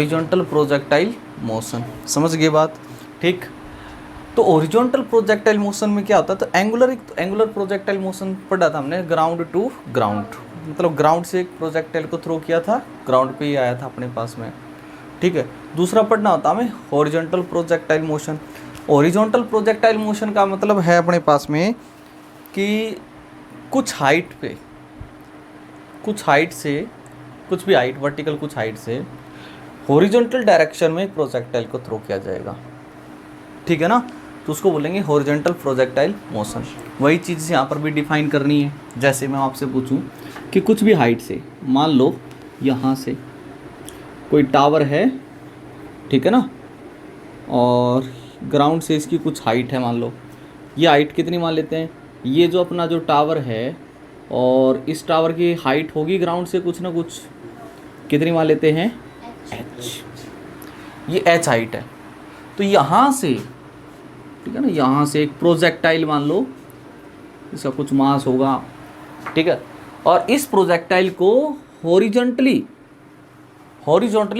Horizontal projectile motion, समझ गए बात, ठीक। तो हॉरिजॉन्टल प्रोजेक्टाइल मोशन में क्या होता है, तो एंगुलर प्रोजेक्टाइल मोशन पढ़ा था हमने, ग्राउंड टू ग्राउंड, मतलब ग्राउंड से एक प्रोजेक्टाइल को थ्रो किया था, ग्राउंड पे ही आया था अपने पास में, ठीक है। दूसरा पढ़ना होता हमें horizontal projectile motion. Horizontal projectile motion का मतलब है अपने पास में कि कुछ हाइट पे, कुछ हाइट से, कुछ भी हाइट, वर्टिकल कुछ हाइट से हॉरिजॉन्टल डायरेक्शन में प्रोजेक्टाइल को थ्रो किया जाएगा, ठीक है ना, तो उसको बोलेंगे हॉरिजॉन्टल प्रोजेक्टाइल मोशन। वही चीज़ यहाँ पर भी डिफाइन करनी है। जैसे मैं आपसे पूछूं कि कुछ भी हाइट से, मान लो यहाँ से कोई टावर है, ठीक है ना, और ग्राउंड से इसकी कुछ हाइट है, मान लो ये हाइट कितनी मान लेते हैं, ये जो अपना जो टावर है और इस टावर की हाइट होगी ग्राउंड से कुछ ना कुछ, कितनी मान लेते हैं, h, ये h हाइट है। तो यहाँ से, ठीक है ना, यहाँ से एक प्रोजेक्टाइल मान लो, इसका कुछ मास होगा, ठीक है, और इस प्रोजेक्टाइल को हॉरिजॉन्टली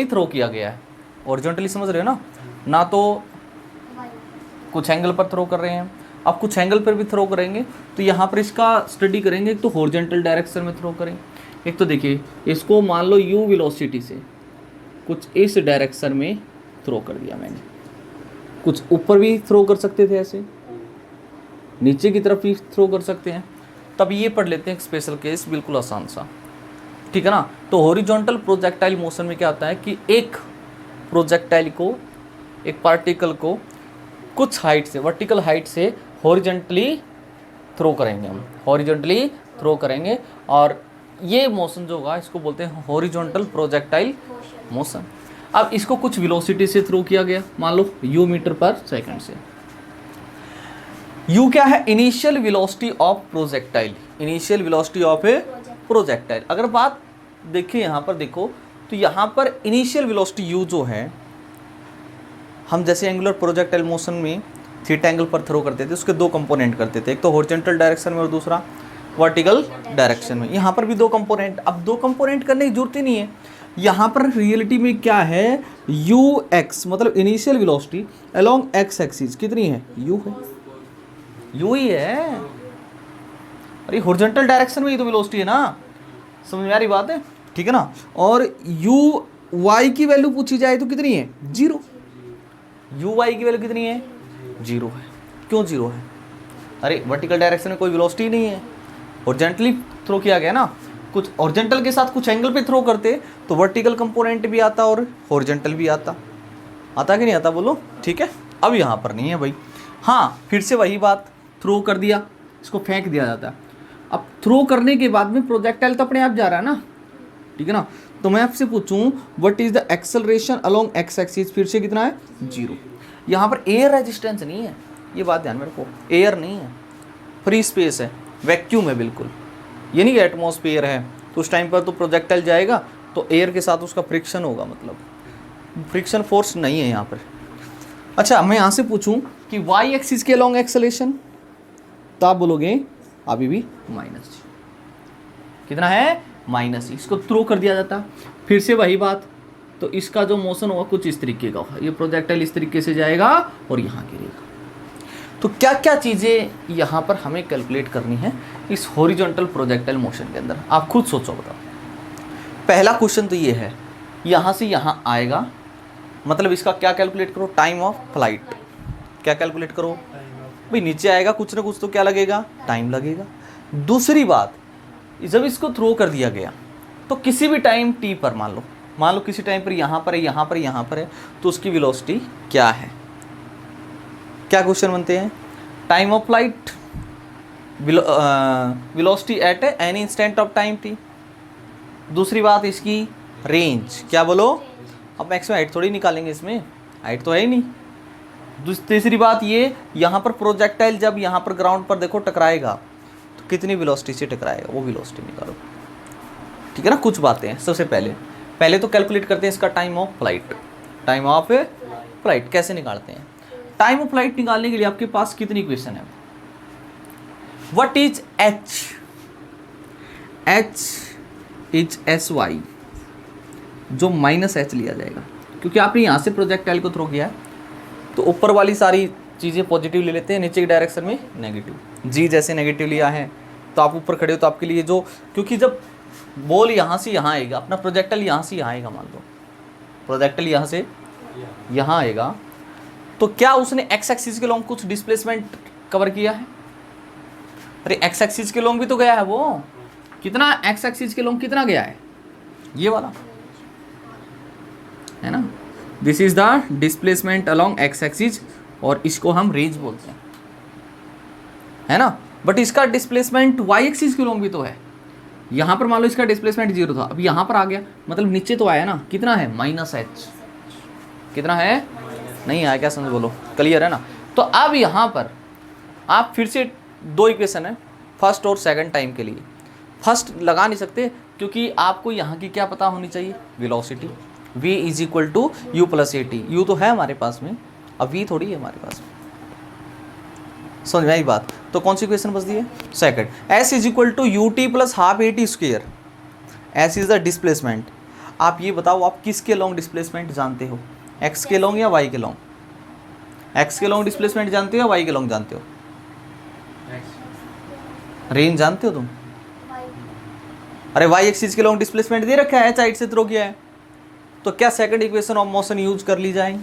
थ्रो किया गया है। हॉरिजॉन्टली समझ रहे हो ना, ना तो कुछ एंगल पर थ्रो कर रहे हैं, अब कुछ एंगल पर भी थ्रो करेंगे, तो यहाँ पर इसका स्टडी करेंगे। एक तो हॉरिजॉन्टल डायरेक्शन में थ्रो करेंगे, एक तो देखिए इसको मान लो u वेलोसिटी से कुछ इस डायरेक्शन में थ्रो कर दिया मैंने, कुछ ऊपर भी थ्रो कर सकते थे, ऐसे नीचे की तरफ भी थ्रो कर सकते हैं। तब ये पढ़ लेते हैं एक स्पेशल केस, बिल्कुल आसान सा, ठीक है ना। तो हॉरिजॉन्टल प्रोजेक्टाइल मोशन में क्या होता है कि एक प्रोजेक्टाइल को, एक पार्टिकल को कुछ हाइट से, वर्टिकल हाइट से हॉरिजॉन्टली थ्रो करेंगे, हम हॉरिजॉन्टली थ्रो करेंगे, और ये मोशन जो होगा इसको बोलते हैं हॉरिजॉन्टल प्रोजेक्टाइल मोशन। अब इसको कुछ वेलोसिटी से थ्रो किया गया, मान लो u मीटर पर सेकंड से। u क्या है, initial velocity of projectile, initial velocity of A projectile. अगर बात देखिए यहाँ पर देखो, तो यहाँ पर इनिशियल वेलोसिटी u जो है, हम जैसे एंगुलर प्रोजेक्टाइल मोशन में थीटा एंगल पर थ्रो करते थे, उसके दो कंपोनेंट करते थे, एक तो हॉरिजॉन्टल डायरेक्शन में और दूसरा वर्टिकल डायरेक्शन में। यहाँ पर भी दो कंपोनेंट, अब दो कंपोनेंट करने की जरूरत ही नहीं है। यहाँ पर रियलिटी में क्या है, ux मतलब initial velocity along x axis कितनी है, u है, u ही है। अरे हॉरिजॉन्टल डायरेक्शन में ही तो वेलोसिटी है ना, समझ में आ रही बात है, ठीक है ना। और y की वैल्यू पूछी जाए तो कितनी है, 0। y की वैल्यू कितनी है, 0 है। क्यों 0 है, अरे वर्टिकल डायरेक्शन में कोई वेलोसिटी नहीं है, हॉरिजॉन्टली थ्रो किया गया ना, कुछ हॉरिजॉन्टल के साथ कुछ एंगल पे थ्रो करते तो वर्टिकल कंपोनेंट भी आता और हॉरिजॉन्टल भी आता कि नहीं आता, बोलो, ठीक है। अब यहाँ पर नहीं है भाई, हाँ फिर से वही बात, थ्रो कर दिया, इसको फेंक दिया जाता है। अब थ्रो करने के बाद में प्रोजेक्टाइल तो अपने आप जा रहा है ना, ठीक है ना। तो मैं आपसे पूछूं what is the acceleration along x axis, फिर से कितना है, 0। यहाँ पर एयर रेजिस्टेंस नहीं है, ये बात ध्यान में रखो, एयर नहीं है, फ्री स्पेस है, वैक्यूम है बिल्कुल, ये नहीं एटमॉस्फेयर है। तो उस टाइम पर तो प्रोजेक्टाइल जाएगा तो एयर के साथ उसका फ्रिक्शन होगा, मतलब फ्रिक्शन फोर्स नहीं है यहाँ पर। अच्छा मैं यहाँ से पूछूं कि वाई एक्सिस के लॉन्ग एक्सेलेरेशन, तो आप बोलोगे अभी भी -g, कितना है, -g, इसको थ्रो कर दिया जाता। फिर से वही बात, तो इसका जो मोशन होगा कुछ इस तरीके का होगा, ये प्रोजेक्टाइल इस तरीके से जाएगा और यहाँ गिरेगा। तो क्या क्या चीज़ें यहाँ पर हमें कैलकुलेट करनी है इस हॉरिजॉन्टल प्रोजेक्टाइल मोशन के अंदर, आप खुद सोचो, बताओ। पहला क्वेश्चन तो ये है, यहाँ से यहाँ आएगा, मतलब इसका क्या कैलकुलेट करो, टाइम ऑफ फ्लाइट। क्या कैलकुलेट करो भाई, नीचे आएगा कुछ ना कुछ तो क्या लगेगा, टाइम लगेगा। दूसरी बात, जब इसको थ्रो कर दिया गया तो किसी भी टाइम t पर, मान लो किसी टाइम पर यहाँ पर है, यहाँ पर, यहाँ पर है, तो उसकी वेलोसिटी क्या है। क्या क्वेश्चन बनते हैं, time of flight, velocity at any instant of time t। दूसरी बात इसकी रेंज, क्या बोलो, अब मैक्सिमम हाइट थोड़ी निकालेंगे, इसमें हाइट तो है ही नहीं। तीसरी बात ये, यहाँ पर प्रोजेक्टाइल जब यहाँ पर ग्राउंड पर देखो टकराएगा तो कितनी वेलोसिटी से टकराएगा, वो वेलोसिटी निकालो, ठीक है ना। कुछ बातें हैं, सबसे पहले तो कैलकुलेट करते हैं इसका time of flight. Time of flight कैसे निकालते हैं, टाइम ऑफ फ्लाइट निकालने के लिए आपके पास कितनी इक्वेशन है, what is h, h is sy, जो -h लिया जाएगा, क्योंकि आपने यहाँ से प्रोजेक्टाइल को थ्रो किया है, तो ऊपर वाली सारी चीज़ें पॉजिटिव ले लेते हैं, नीचे की डायरेक्शन में नेगेटिव। जी जैसे नेगेटिव लिया है तो आप ऊपर खड़े हो तो आपके लिए जो, क्योंकि जब बॉल यहाँ से यहाँ आएगा, अपना प्रोजेक्टाइल यहाँ से यहाँ आएगा, मान लो प्रोजेक्टाइल यहाँ से यहाँ आएगा, तो क्या उसने एक्स एक्सिस के लॉन्ग कुछ डिस्प्लेसमेंट कवर किया है? अरे एक्स एक्सिस के लॉन्ग भी तो गया है वो, कितना एक्स एक्सिस के लॉन्ग कितना गया है? ये वाला है ना, this is the displacement along x axis, और इसको हम रेंज बोलते हैं, है ना। बट इसका डिस्प्लेसमेंट वाई एक्सिस के लॉन्ग भी तो है। यहाँ पर मान लो इसका डिस्प्लेसमेंट 0 था, अब यहाँ पर आ गया, मतलब नीचे तो आया ना, कितना है? -h। कितना है? नहीं आया क्या? समझ बोलो, क्लियर है ना। तो अब यहाँ पर आप फिर से 2 इक्वेशन है फर्स्ट और सेकंड टाइम के लिए। फर्स्ट लगा नहीं सकते क्योंकि आपको यहाँ की क्या पता होनी चाहिए? Velocity, v = u + at। u तो है हमारे पास में, अब v थोड़ी है हमारे पास में, समझ में आई बात। तो कौन सी इक्वेशन बचती है? Second. s = ut + ½ at²। s is the displacement. आप ये बताओ, आप किसके लॉन्ग डिस्प्लेसमेंट जानते हो? x के लॉन्ग या y के लॉन्ग? x के लॉन्ग डिस्प्लेसमेंट जानते हो या y के लॉन्ग जानते हो? रेंज जानते हो तुम? अरे y एक्सिस के लॉन्ग डिस्प्लेसमेंट दे रखा है, साइड से थ्रो किया है, तो क्या second equation of motion use कर ली जाए?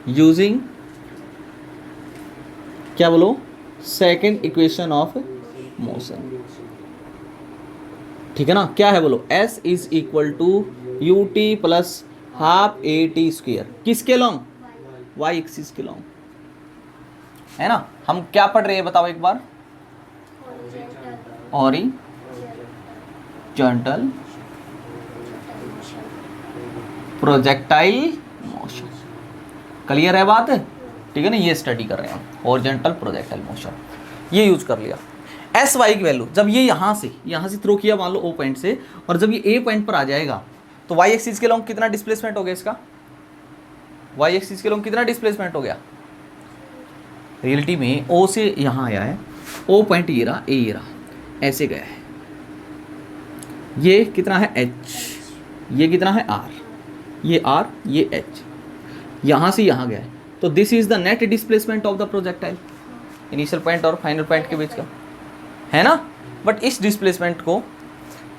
यूजिंग क्या बोलो? सेकंड इक्वेशन ऑफ मोशन, ठीक है ना। क्या है बोलो? s = ut + ½ at²। किसके लॉन्ग? y एक्सिस के लॉन्ग, है ना। हम क्या पढ़ रहे हैं बताओ एक बार? हॉरिजॉन्टल प्रोजेक्टाइल मोशन, क्लियर है बात? ठीक है ना, ये स्टडी कर रहे हैं हम, हॉरिजॉन्टल प्रोजेक्टाइल मोशन, ये यूज कर लिया। एस वाई की वैल्यू, जब ये यहाँ से थ्रो किया मान लो ओ पॉइंट से, और जब ये ए पॉइंट पर आ जाएगा तो वाई एक्सिस के लॉन्ग कितना डिस्प्लेसमेंट हो गया इसका? वाई एक्सिस के लॉन्ग कितना डिस्प्लेसमेंट हो गया? रियलिटी में ओ से यहाँ आया है, ओ पॉइंट ये रहा, ए ये रहा, ऐसे गया है, ये कितना है? एच, ये कितना है? आर, ये आर, ये एच, यहाँ से यहाँ गया है, तो this is the net displacement of the projectile, initial point और फाइनल पॉइंट के बीच का, है ना। बट इस डिस्प्लेसमेंट को,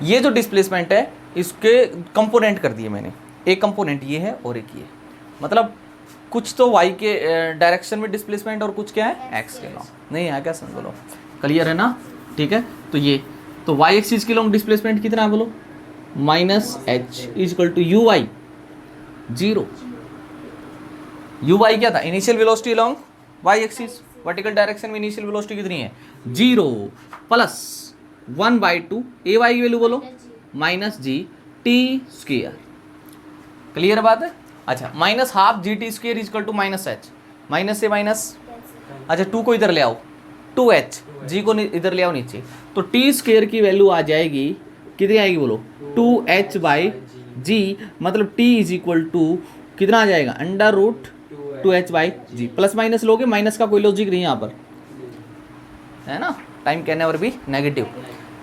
ये जो डिस्प्लेसमेंट है इसके कंपोनेंट कर दिए मैंने, एक कंपोनेंट ये है और एक ये, मतलब कुछ तो y के डायरेक्शन में डिस्प्लेसमेंट और कुछ क्या है? x के लॉन्ग। नहीं है क्या? समझ बोलो, क्लियर है ना। ठीक है, तो ये तो y एक्सिस के लॉन्ग डिस्प्लेसमेंट कितना है बोलो? -h = uy 0। uy क्या था? Initial velocity long y axis, vertical direction में इनिशियल वेलोसिटी कितनी है? 0 + 1/2 ay की वैल्यू बोलो -g_t²। क्लियर बात है? अच्छा, -½ gt² = -h, माइनस से माइनस, अच्छा 2 को इधर ले आओ, 2h, g को इधर ले आओ नीचे, तो t² की वैल्यू आ जाएगी, कितनी आएगी बोलो? 2h/g, मतलब t = कितना आ जाएगा? √2h/g। प्लस माइनस लोगे, माइनस का कोई लॉजिक नहीं यहाँ पर, है ना, टाइम कहने पर भी नेगेटिव,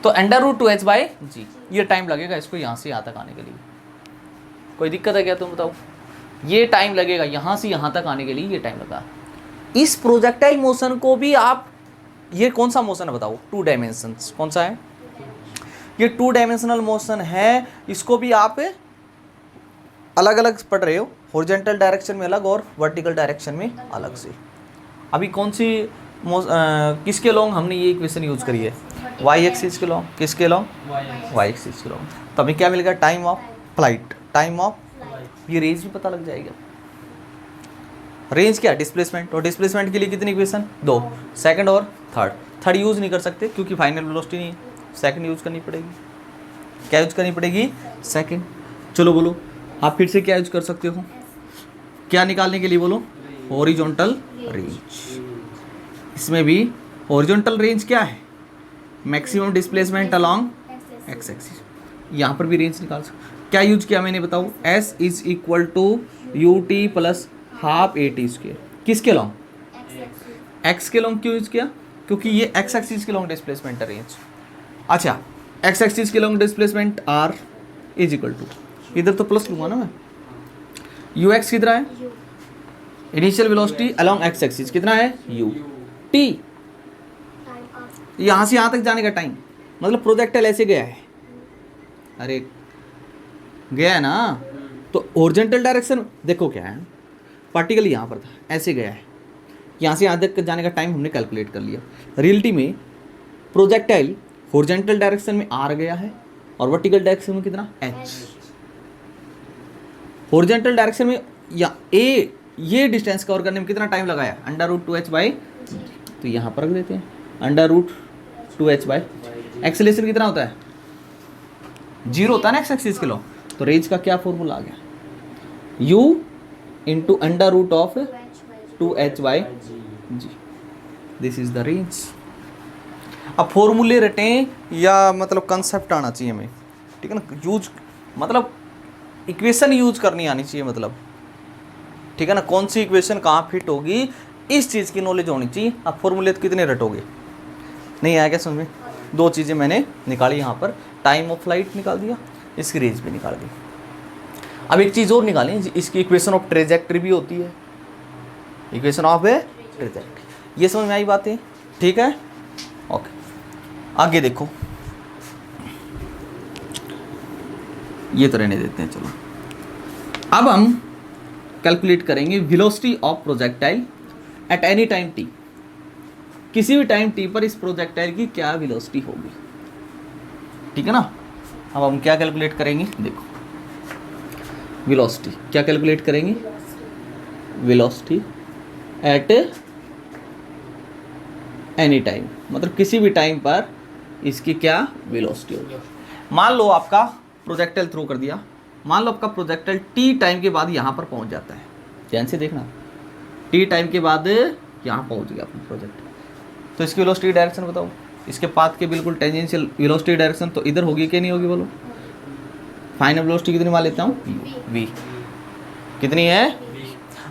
तो √2h/g। ये टाइम लगेगा इसको यहाँ से यहाँ तक आने के लिए, कोई दिक्कत है क्या? तुम बताओ, ये टाइम लगेगा यहाँ से यहाँ तक आने के लिए, ये टाइम लगा। इस प्रोजेक्टाइल मोशन को भी आप, ये कौन सा मोशन है बताओ? 2 डायमेंशंस, कौन सा है? ये 2 डायमेंशनल मोशन है, इसको भी आप अलग अलग पढ़ रहे हो, हॉरिजॉन्टल डायरेक्शन में अलग और वर्टिकल डायरेक्शन में अलग से। अभी कौन सी किसके लॉन्ग हमने ये इक्वेशन यूज करी है? वाई एक्सिस के लॉन्ग। किसके लॉन्ग? वाई एक्सिस के लॉन्ग। तो हमें क्या मिलेगा? Time of flight, time of, ये रेंज भी पता लग जाएगा। रेंज क्या? डिस्प्लेसमेंट, और डिस्प्लेसमेंट के लिए कितनी इक्वेशन? 2, सेकंड और थर्ड यूज नहीं कर सकते क्योंकि फाइनल वेलोसिटी नहीं है, सेकंड यूज करनी पड़ेगी। क्या यूज करनी पड़ेगी? सेकंड। चलो बोलो, आप फिर से क्या यूज कर सकते हो? क्या निकालने के लिए बोलो? Horizontal range. इसमें भी हॉरिजॉन्टल रेंज क्या है? Maximum displacement along x axis. यहाँ पर भी रेंज निकाल सकते। क्या यूज किया मैंने बताऊँ? s = ut + ½ at²। किसके लॉन्ग? x के लॉन्ग। क्यों यूज किया? क्योंकि ये x एक्सिस के लॉन्ग डिस्प्लेसमेंट है रेंज। अच्छा, x एक्सिस के लॉन्ग डिस्प्लेसमेंट r = इधर तो प्लस लूँगा ना मैं, यू एक्स कितना है, you initial velocity along x axis कितना है यू, टी टाइम ऑफ यहाँ से यहाँ तक जाने का टाइम, मतलब प्रोजेक्टाइल ऐसे गया है, अरे गया है ना, तो ओरिजेंटल डायरेक्शन देखो क्या है, पार्टिकल यहाँ पर था ऐसे गया है, यहाँ से यहाँ तक जाने का टाइम हमने कैलकुलेट कर लिया। रियलिटी में प्रोजेक्टाइल हॉरिजॉन्टल डायरेक्शन में आर गया है और वर्टिकल डायरेक्शन में कितना एच। हॉरिजॉन्टल डायरेक्शन में या ए ये डिस्टेंस कवर करने में कितना टाइम लगाया, अंडर रूट 2h बाई, तो यहाँ पर रख देते हैं under root 2h by, acceleration कितना होता है 0 होता है ना एक्स एक्सिस के लॉ, तो रेंज का क्या फॉर्मूला आ गया, u into under root of 2h by g, this is the range. अब फॉर्मूले रटें या मतलब कंसेप्ट आना चाहिए हमें, ठीक है ना, यूज मतलब इक्वेशन यूज करनी आनी चाहिए, मतलब ठीक है ना, कौन सी इक्वेशन कहाँ फिट होगी इस चीज़ की नॉलेज होनी चाहिए। अब फॉर्मूले तो कितने रटोगे, नहीं आया क्या समझ में, दो चीज़ें मैंने निकाली यहाँ पर, टाइम ऑफ फ्लाइट निकाल दिया, इसकी रेंज भी निकाल दी। अब एक चीज़ और निकालें, इसकी इक्वेशन ऑफ ट्रेजेक्ट्री भी होती है, इक्वेशन ऑफ ट्रेजेक्ट्री, ये समझ में आई बातें, ठीक है ओके। आगे देखो, ये तो रहने देते हैं चलो। अब हम कैलकुलेट करेंगे velocity of projectile at any time T, किसी भी टाइम टी पर इस प्रोजेक्टाइल की क्या वेलोसिटी होगी, ठीक है ना। अब हम क्या कैलकुलेट करेंगे, देखो वेलोसिटी क्या कैलकुलेट करेंगे, वेलोसिटी एट एनी टाइम, मतलब किसी भी टाइम पर इसकी क्या वेलोसिटी होगी। मान लो आपका प्रोजेक्टाइल थ्रो कर दिया, मान लो आपका प्रोजेक्टाइल टी टाइम के बाद यहाँ पर पहुँच जाता है, ध्यान से देखना, टी टाइम के बाद यहाँ पहुँच गया अपना प्रोजेक्ट, तो इसकी वेलोसिटी डायरेक्शन बताओ, इसके पाथ के बिल्कुल टेंजेंशियल वेलोसिटी डायरेक्शन तो इधर होगी कि नहीं होगी बोलो, फाइनल वेलोसिटी कितनी मान लेता हूँ v, कितनी है,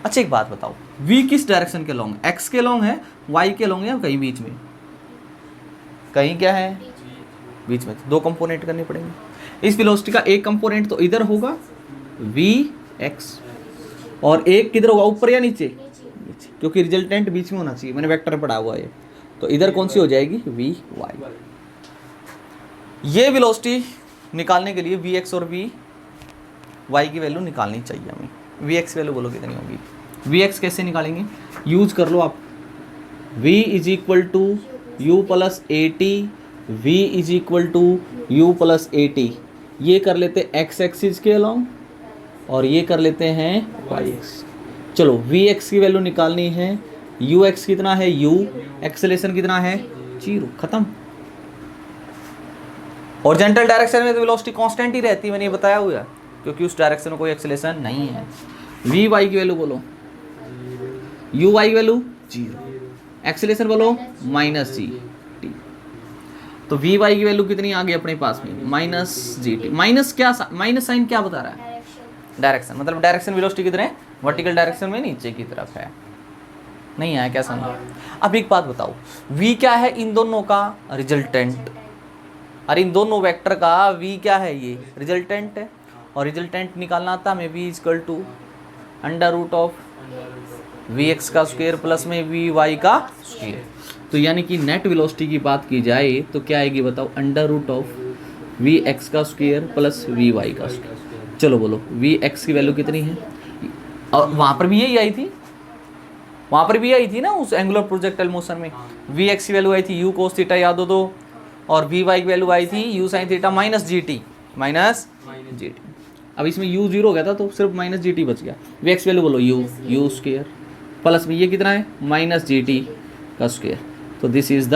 अच्छा एक बात बताओ v किस डायरेक्शन के लॉन्ग, x के लॉन्ग है, y के लॉन्ग है, कहीं बीच में, कहीं क्या है बीच में, दो कंपोनेंट करने पड़ेंगे। इस वेलोसिटी का एक कंपोनेंट तो इधर होगा vx और एक किधर होगा, ऊपर या नीचे, नीचे, क्योंकि रिजल्टेंट बीच में होना चाहिए, मैंने वेक्टर पढ़ा हुआ है, तो इधर कौन सी हो जाएगी vy। ये वेलोसिटी निकालने के लिए vx और vy की वैल्यू निकालनी चाहिए हमें। vx वैल्यू बोलो कितनी होगी, vx कैसे निकालेंगे, यूज कर लो आप, v is equal to u plus a t, v is equal to u plus a t, ये कर लेते x एक्सिस के अलॉन्ग और ये कर लेते हैं y एक्स। चलो vx की वैल्यू निकालनी है, ux कितना है u, एक्सेलेरेशन कितना है 0, खत्म। हॉरिजॉन्टल डायरेक्शन में तो वेलोसिटी कांस्टेंट ही रहती है, मैंने ये बताया हुआ है, क्योंकि उस डायरेक्शन में कोई एक्सेलेरेशन नहीं है। vy की वैल्यू बोलो, uy की वैल्यू 0, एक्सेलेरेशन बोलो माइनस जी टी, तो vy की वैल्यू कितनी आ गई अपने पास में माइनस जी टी, माइनस क्या, माइनस साइन क्या बता रहा है, डायरेक्शन, मतलब डायरेक्शन वेलोसिटी किधर है, वर्टिकल डायरेक्शन में नीचे की तरफ है, नहीं आया क्या समझ। अब एक बात बताओ, v क्या है इन दोनों का रिजल्टेंट, अरे इन दोनों वेक्टर का v क्या है, ये रिजल्टेंट है, और रिजल्टेंट निकालना था हमें v equal to under root of vx का स्क्वायर प्लस में vy का स्क्वायर, तो यानी कि नेट वेलोसिटी की बात की जाए तो क्या आएगी बताओ, अंडर रूट ऑफ vx का स्क्वायर प्लस vy का स्क्वायर। चलो बोलो vx की वैल्यू कितनी है, और वहाँ पर भी यही आई थी, वहाँ पर भी आई थी ना उस एंगुलर प्रोजेक्टाइल मोशन में, vx की वैल्यू आई थी u cos थीटा याद हो तो, और vy की वैल्यू आई थी u sin theta minus G T. अब इसमें u 0 हो गया था तो सिर्फ माइनस जी टी बच गया, vx वैल्यू बोलो u स्क्वायर प्लस में ये कितना है माइनस जी टी का स्क्वायर, तो दिस इज द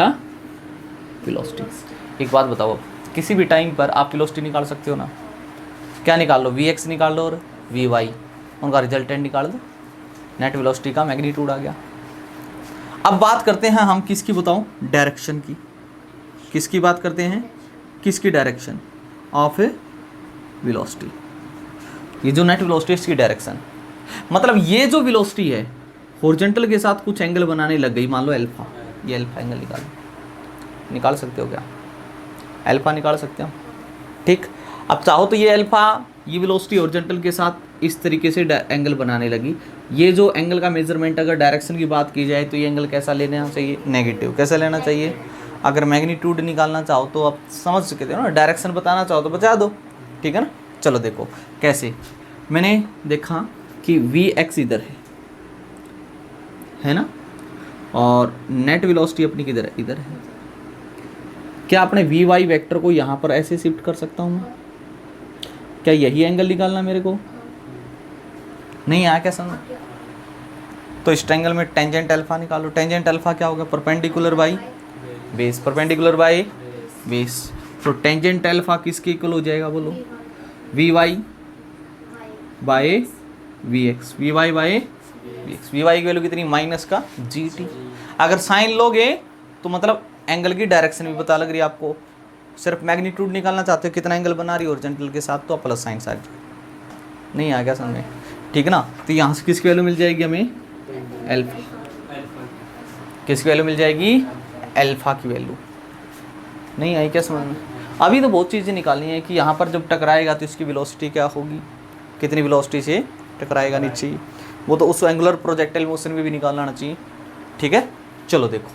वेलोसिटी। एक बात बताओ, किसी भी टाइम पर आप वेलोसिटी निकाल सकते हो ना, क्या निकाल लो, vx निकाल लो और vy, उनका रिजल्टेंट निकाल दो, नेट वेलोसिटी का मैग्नीट्यूड आ गया। अब बात करते हैं हम किसकी बताओ, डायरेक्शन की, किसकी बात करते हैं, किसकी डायरेक्शन ऑफ वेलोसिटी, ये जो नेट वेलोसिटी इसकी डायरेक्शन, मतलब ये जो वेलोसिटी है हॉरिजॉन्टल के साथ कुछ एंगल बनाने लग गई, मान लो अल्फा, ये अल्फा एंगल निकाल सकते हो क्या, अल्फा निकाल सकते हो, ठीक। अब चाहो तो ये अल्फा, ये वेलोसिटी हॉरिजॉन्टल के साथ इस तरीके से एंगल बनाने लगी। ये जो एंगल का मेजरमेंट अगर डायरेक्शन की बात की जाए तो ये एंगल कैसा लेना चाहिए, नेगेटिव। कैसा लेना चाहिए? अगर मैग्नीट्यूड निकालना चाहो तो आप समझ सकते हो ना, डायरेक्शन बताना चाहो तो बता दो, ठीक है ना। चलो देखो कैसे, मैंने देखा कि वी एक्स इधर है ना, और नेट वेलोसिटी अपनी किधर है, इधर है। क्या अपने वी वाई वेक्टर को यहाँ पर ऐसे शिफ्ट कर सकता हूँ मैं? क्या यही एंगल निकालना मेरे को? नहीं आया क्या समझ? तो इस ट्रायंगल में टेंजेंट अल्फा निकालो। टेंजेंट अल्फा क्या होगा? Perpendicular by base, perpendicular by base. तो टेंजेंट अल्फा किसके इक्वल हो जाएगा बोलो? V y by v x, v y by v x. V Y की वैल्यू कितनी? माइनस का जी टी। अगर साइन लोगे तो मतलब एंगल की डायरेक्शन भी पता लग रही है आपको। सिर्फ मैग्नीट्यूड निकालना चाहते हो कितना एंगल बना रही है ओरिजेंटल के साथ, तो प्लस साइन साइड। नहीं आ गया समझ में? ठीक है ना। तो यहाँ से किसकी वैल्यू मिल जाएगी हमें? एल्फा। किसकी वैल्यू मिल जाएगी? एल्फा की वैल्यू। नहीं आई क्या समझ में? अभी तो बहुत चीज़ें निकालनी है कि यहाँ पर जब टकराएगा तो इसकी वेलोसिटी क्या होगी, कितनी वेलोसिटी से टकराएगा नीचे, वो तो उस एंगुलर प्रोजेक्टाइल मोशन में भी निकालना आना चाहिए। ठीक है, चलो देखो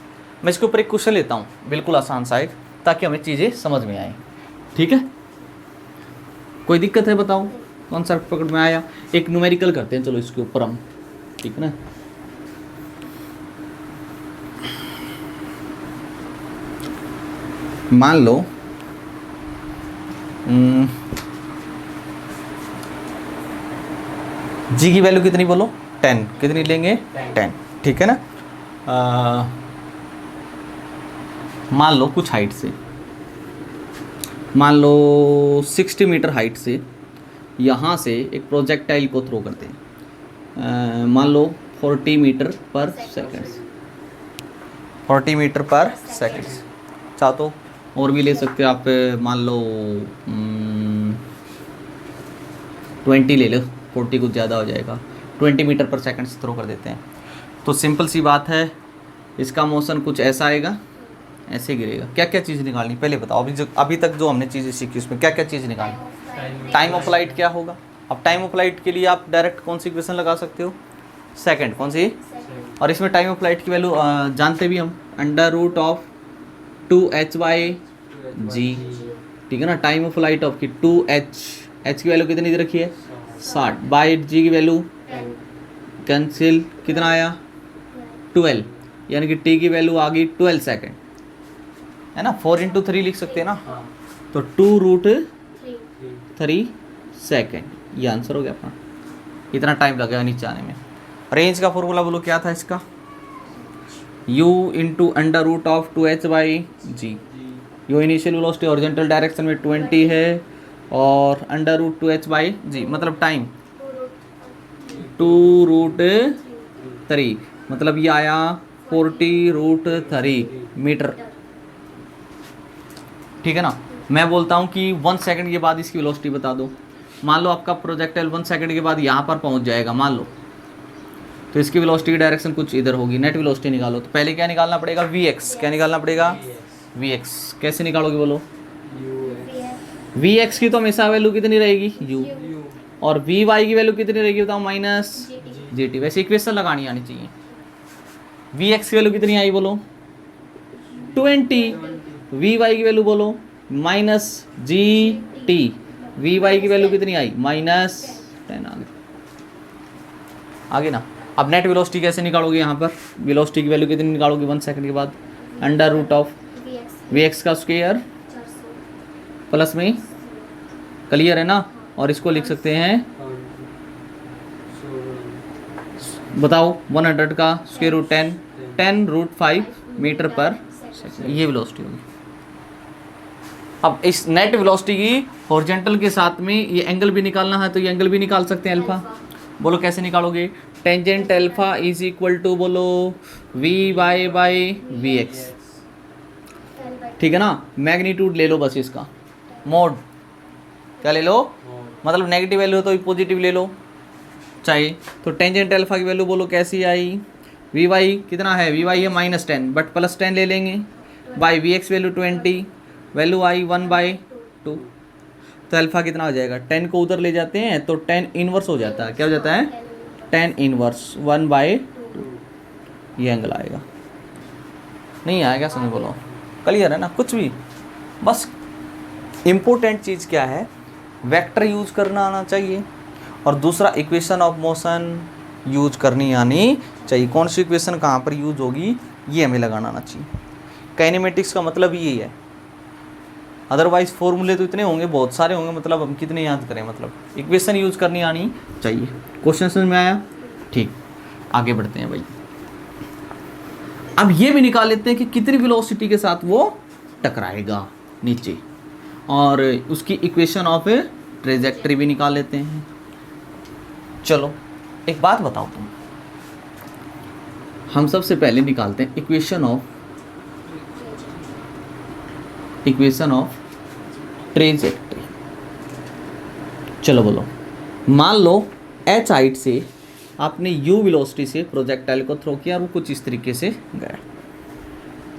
मैं इसके ऊपर एक क्वेश्चन लेता हूँ, बिल्कुल आसान सा एक, ताकि हमें चीज़ें समझ में आए। ठीक है, कोई दिक्कत है बताओ? कॉन्सेप्ट पकड़ में आया? एक न्यूमेरिकल करते हैं चलो इसके ऊपर हम, ठीक है ना। मान लो जी की वैल्यू कितनी बोलो? 10। कितनी लेंगे? 10। ठीक है ना। मान लो कुछ हाइट से, मान लो 60 मीटर हाइट से यहाँ से एक प्रोजेक्टाइल को थ्रो करते हैं, मान लो 40 मीटर पर सेकेंड, 40 मीटर पर सेकेंड। चाहो तो और भी ले सकते हो आप, मान लो 20 ले लो, 40 कुछ ज़्यादा हो जाएगा, 20 मीटर पर सेकेंड से थ्रो कर देते हैं। तो सिंपल सी बात है, इसका मोशन कुछ ऐसा आएगा, ऐसे गिरेगा। क्या क्या चीज़ निकालनी पहले बताओ? अभी तक जो हमने चीज़ें सीखी उसमें क्या क्या चीज़ निकालनी? टाइम ऑफ लाइट क्या होगा? अब टाइम ऑफ लाइट के लिए आप डायरेक्ट कौन सी इक्वेशन लगा सकते हो? सेकंड। कौन सी? और इसमें टाइम ऑफ लाइट की वैल्यू जानते भी हम, √2h/g। ठीक है ना। टाइम ऑफ लाइट ऑफ की 2h, h की वैल्यू कितनी दे रखी है? 60, बाई g की वैल्यू कैंसिल, कितना आया? 12, यानी कि t की वैल्यू आ गई 12 सेकेंड, है ना। 4 × 3 लिख सकते हैं ना, तो 2√3 सेकेंड, ये आंसर हो गया अपना। इतना टाइम लगेगा नीचे आने में। रेंज का फॉर्मूला बोलो क्या था इसका? u × √2h/g। You initial velocity horizontal direction में 20 है, और √2h/g मतलब टाइम 2√3, मतलब ये आया 40√3 मीटर। ठीक है ना। मैं बोलता हूँ कि 1 सेकंड के बाद इसकी वेलोसिटी बता दो। मान लो आपका प्रोजेक्टाइल 1 सेकंड के बाद यहाँ पर पहुँच जाएगा मान लो, तो इसकी वेलोसिटी की डायरेक्शन कुछ इधर होगी। नेट वेलोसिटी निकालो, तो पहले क्या निकालना पड़ेगा? Vx। क्या निकालना पड़ेगा? Vx। कैसे निकालोगे बोलो? Vx की तो हमेशा वैल्यू कितनी रहेगी? u। और Vy की वैल्यू कितनी रहेगी बताओ? -gt। वैसे इक्वेशन लगानी आनी चाहिए। Vx की वैल्यू कितनी आई बोलो? 20। Vy की वैल्यू बोलो? -gt। Vy की वैल्यू कितनी आई? -10 आगे ना। अब नेट वेलोसिटी कैसे निकालोगे? यहाँ पर वेलोसिटी की वैल्यू कितनी निकालोगे 1 सेकंड के बाद? √Vx का स्क्वायर प्लस में, क्लियर है ना। और इसको लिख सकते हैं, बताओ 100 का square root 10√5 metre per second, ये वेलोसिटी होगी। अब इस नेट वेलोसिटी की हॉरिजॉन्टल के साथ में ये एंगल भी निकालना है, तो ये एंगल भी निकाल सकते हैं अल्फा। बोलो कैसे निकालोगे? Tangent alpha is equal to बोलो Vy/Vx। ठीक है ना। मैग्नीट्यूड ले लो बस इसका, मोड क्या ले लो? मतलब नेगेटिव वैल्यू हो तो पॉजिटिव ले लो चाहिए। तो टेंजेंट अल्फा की वैल्यू बोलो कैसी आई? Vy कितना है? Vy है -10, बट +10 ले लेंगे, बाई Vx वैल्यू 20, वैल्यू आई 1/2। तो अल्फा कितना हो जाएगा, 10 को उधर ले जाते हैं तो 10 इनवर्स हो जाता है, क्या हो जाता है 10 इनवर्स 1/2, ये एंगल आएगा। नहीं आएगा समझ बोलो, क्लियर है ना। कुछ भी बस इम्पोर्टेंट चीज़ क्या है, वेक्टर यूज करना आना चाहिए और दूसरा इक्वेशन ऑफ मोशन यूज करनी आनी चाहिए। कौन सी इक्वेशन कहाँ पर यूज होगी ये हमें लगाना आना चाहिए। काइनेमेटिक्स का मतलब यही है, अदरवाइज फॉर्मूले तो इतने होंगे, बहुत सारे होंगे, मतलब हम कितने याद करें, मतलब इक्वेशन यूज करनी आनी चाहिए। क्वेश्चन समझ में आया? ठीक, आगे बढ़ते हैं भाई। अब ये भी निकाल लेते हैं कि कितनी वेलोसिटी के साथ वो टकराएगा नीचे, और उसकी इक्वेशन ऑफ ट्रेजेक्टरी भी निकाल लेते हैं। चलो एक बात बताओ तुम, हम सबसे पहले निकालते हैं इक्वेशन ऑफ ट्रेजेक्टरी। चलो बोलो, मान लो h हाइट से आपने u वेलोसिटी से प्रोजेक्टाइल को थ्रो किया और वो कुछ इस तरीके से गया,